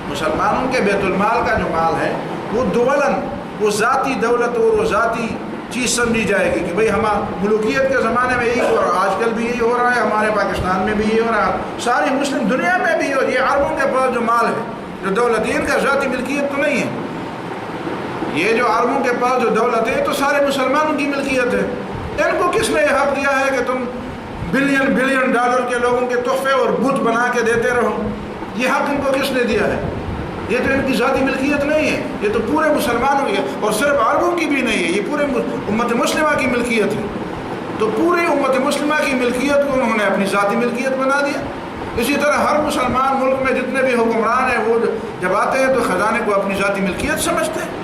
مسلمانوں کے بیت المال کا جو مال ہے وہ دولن، وہ ذاتی دولت اور وہ ذاتی چیز سمجھی جائے گی کہ بھئی ہمارا ملوکیت کے زمانے میں یہی ہو رہا ہے، آج کل بھی یہی ہو رہا ہے، ہمارے پاکستان میں بھی یہی ہو رہا ہے، ساری مسلم دنیا میں بھی. اور یہ عربوں کے پاس جو مال ہے، جو دولت، ان کا ذاتی ملکیت تو نہیں ہے. یہ جو عربوں کے پاس جو دولت ہے تو سارے مسلمانوں کی ملکیت ہے. ان کو کس نے یہ حق دیا ہے کہ تم بلین ڈالر کے لوگوں کے تحفے اور بت بنا کے دیتے رہو؟ یہ حق ان کو کس نے دیا ہے؟ یہ تو ان کی ذاتی ملکیت نہیں ہے، یہ تو پورے مسلمانوں کی ہے، اور صرف عربوں کی بھی نہیں ہے، یہ پورے امت مسلمہ کی ملکیت ہے۔ تو پوری امت مسلمہ کی ملکیت کو انہوں نے اپنی ذاتی ملکیت بنا دیا۔ اسی طرح ہر مسلمان ملک میں جتنے بھی حکمران ہیں وہ جب آتے ہیں تو خزانے کو اپنی ذاتی ملکیت سمجھتے ہیں۔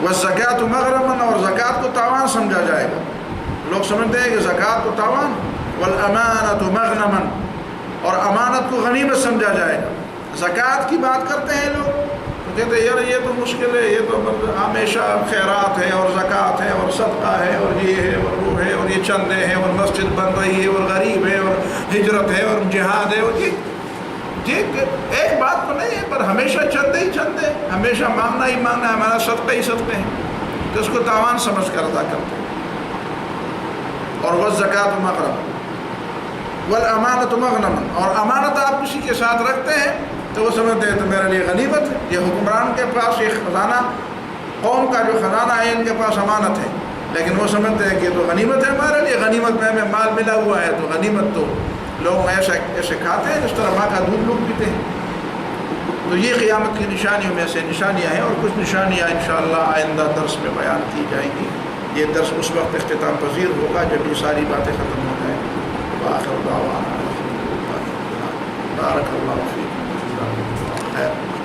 والزکوٰۃ مغرما، اور زکوٰۃ کو تاوان سمجھا جائے گا۔ لوگ سمجھتے ہیں کہ زکوٰۃ کو تاوان، والامانۃ مغنما، اور امانت کو غنیمت سمجھا جائے گا۔ زکوٰۃ کی بات کرتے ہیں لوگ تو کہتے ہیں یار یہ تو مشکل ہے، یہ تو ہمیشہ خیرات ہے اور زکوٰۃ ہے اور صدقہ ہے اور یہ ہے اور وہ ہے اور یہ چندے ہیں اور مسجد بن رہی ہے اور غریب ہے اور ہجرت ہے اور جہاد ہے، اور یہ ایک بات تو نہیں ہے، پر ہمیشہ چندے ہی چندے، ہمیشہ مانگنا ہی مانگنا ہے، ہمارا صدقہ ہی صدقے ہیں، تو اس کو تاوان سمجھ کر ادا کرتے ہیں۔ اور والزکوٰۃ مغرما والامانۃ مغنما، اور امانت آپ کسی کے ساتھ رکھتے ہیں تو وہ سمجھتے ہیں تو میرے لیے غنیمت ہے، یہ حکمران کے پاس یہ خزانہ، قوم کا جو خزانہ ہے ان کے پاس امانت ہے، لیکن وہ سمجھتے ہیں کہ تو غنیمت ہے ہمارے لیے، غنیمت میں ہمیں مال ملا ہوا ہے، تو غنیمت تو لوگ ایسے کھاتے ہیں جس طرح ماں کا دودھ لوگ پیتے ہیں۔ تو یہ قیامت کی نشانیوں میں سے نشانیاں ہیں، اور کچھ نشانیاں انشاءاللہ آئندہ درس میں بیان کی جائیں گی۔ یہ درس اس وقت اختتام پذیر ہوگا جب یہ ساری باتیں ختم ہو جائیں گی۔ وآخر دعوانا بارک اللہ فیکم۔ خیر۔